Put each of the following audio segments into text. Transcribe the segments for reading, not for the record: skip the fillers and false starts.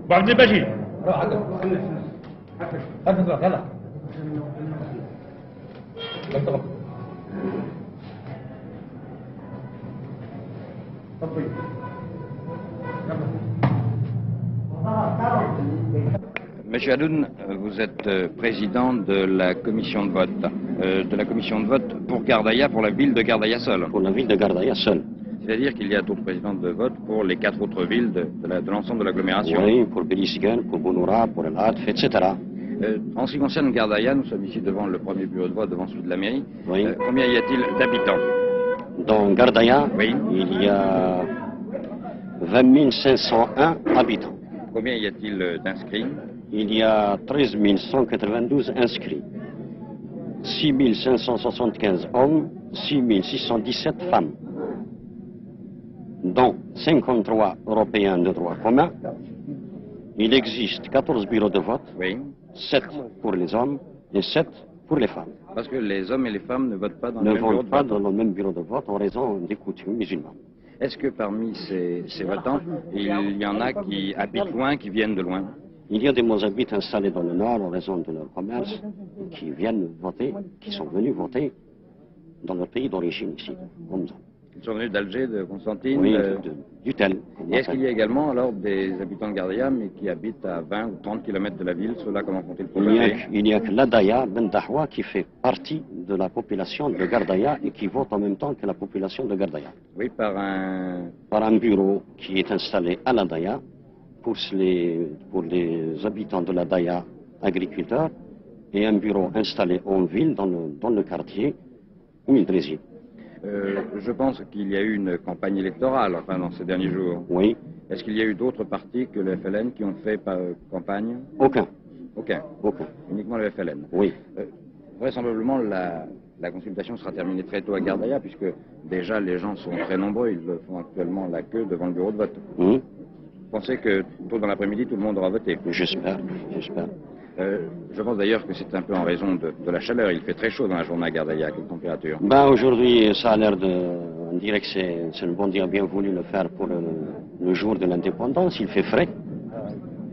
وعبد البشير. Monsieur Hadoun, vous êtes président de la commission de vote, pour Gardaïa, pour la ville de Gardaïa seule. Pour la ville de Gardaïa seule. C'est-à-dire qu'il y a d'autres présidents de vote pour les 4 autres villes de l'ensemble de l'agglomération. Oui, pour Bélissiguen, pour Bounoura, pour El Hadf, etc. En ce qui concerne Gardaïa, nous sommes ici devant le premier bureau de vote, devant celui de la mairie. Oui. Combien y a-t-il d'habitants? Dans Gardaïa, oui. Il y a 20 501 habitants. Combien y a-t-il d'inscrits? Il y a 13 192 inscrits. 6 575 hommes, 6 617 femmes. Dont 53 Européens de droit commun. Il existe 14 bureaux de vote, oui. 7 pour les hommes et 7 pour les femmes. Parce que les hommes et les femmes ne votent pas dans le même bureau de vote. Ne votent pas dans le même bureau de vote en raison des coutumes musulmanes. Est-ce que parmi ces votants, il y en a qui habitent loin, qui viennent de loin? Il y a des Mozabites installés dans le nord en raison de leur commerce, qui viennent voter, qui sont venus voter dans leur pays d'origine ici, Homza. Ils sont venus d'Alger, de Constantine, oui, du Tel. Et est-ce qu'il y a également alors des habitants de Gardaïa, mais qui habitent à 20 ou 30 km de la ville? Ceux-là, comment font-ils pour voter? Il n'y a que l'Adaya Ben Dahwa qui fait partie de la population de Gardaïa et qui vote en même temps que la population de Gardaïa. Oui, par un bureau qui est installé à l'Adaya pour les habitants de l'Adaya agriculteurs et un bureau installé en ville dans le quartier où ils résident. Je pense qu'il y a eu une campagne électorale, enfin, dans ces derniers jours. Oui. Est-ce qu'il y a eu d'autres partis que le FLN qui ont fait campagne? Aucun. Aucun. Uniquement le FLN. Oui. Vraisemblablement, la consultation sera terminée très tôt à Gardaïa, puisque déjà les gens sont très nombreux, ils font actuellement la queue devant le bureau de vote. Vous pensez que tôt dans l'après-midi, tout le monde aura voté? J'espère. Je pense d'ailleurs que c'est un peu en raison de la chaleur. Il fait très chaud dans la journée à Gardaïa. Quelle température? Aujourd'hui, ça a l'air on dirait que c'est le bon Dieu a bien voulu le faire pour le jour de l'indépendance. Il fait frais.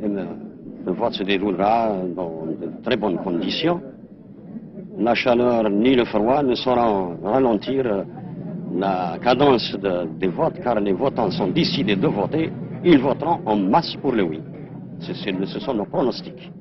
Et le vote se déroulera dans de très bonnes conditions. La chaleur ni le froid ne sauront ralentir la cadence des votes, car les votants sont décidés de voter. Ils voteront en masse pour le oui. Ce sont nos pronostics.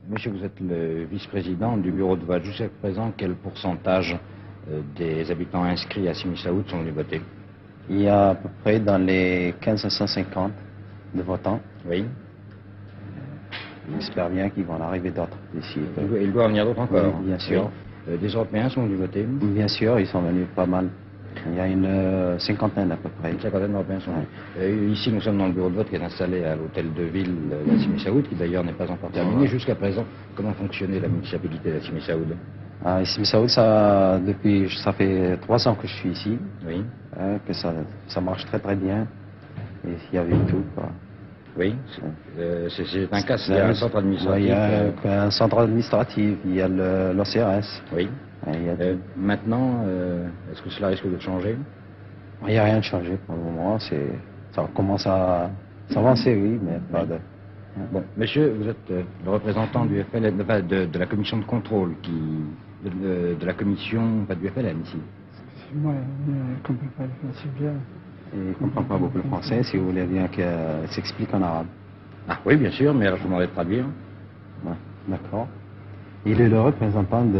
Monsieur, vous êtes le vice-président du bureau de vote. Jusqu'à présent, quel pourcentage des habitants inscrits à Simi Saoud sont venus voter? Il y a à peu près dans les 1550 de votants. Oui. J'espère bien qu'il va en arriver d'autres d'ici. Il doit en venir d'autres encore? Oui, bien sûr. Oui. Des Européens sont venus voter? Bien sûr, ils sont venus pas mal. Il y a une cinquantaine à peu près. Une cinquantaine d'Européens sont venus. Ici, nous sommes dans le bureau de vote qui est installé à l'hôtel de ville de Simi Saoud, qui d'ailleurs n'est pas encore terminé. Jusqu'à présent, comment fonctionnait la municipalité de Simi Saoud? Simi Saoud, ça fait 3 ans que je suis ici. Oui. Que ça marche très très bien. Et il y avait tout, quoi. Oui, c'est un cas, il y a un centre administratif. Il y a un centre administratif, il y a l'OCRS. Oui. Maintenant, est-ce que cela risque de changer? Il n'y a rien de changé pour le moment. Ça commence à s'avancer, oui, mais pas de... Bon, monsieur, vous êtes le représentant du FLN, de la commission de contrôle, de la commission, pas du FLN ici. Moi, je ne comprends pas le français bien. Il ne comprend pas beaucoup le français, si vous voulez bien qu'elle s'explique en arabe. Ah oui, bien sûr, mais alors je vous demanderai de traduire. Ouais, d'accord. Il est le représentant de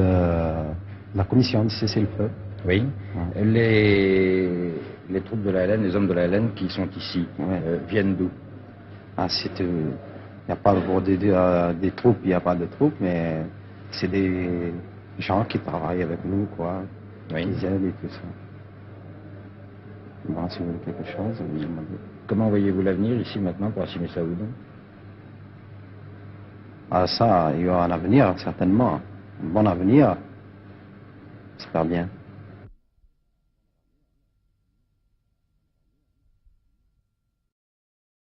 la commission de cessez-le-feu Oui. Ouais. Les troupes de la LN, les hommes de la LN qui sont ici, Ouais. viennent d'où? Ah, il n'y a pas pour des troupes, il n'y a pas de troupes, mais c'est des gens qui travaillent avec nous, quoi. Oui. Ils aident et tout ça. Bon, si vous voulez quelque chose, vous me demandez. Comment voyez-vous l'avenir ici maintenant pour Assimi Saoud? Ah, ça, il y aura un avenir, certainement. Un bon avenir. J'espère bien.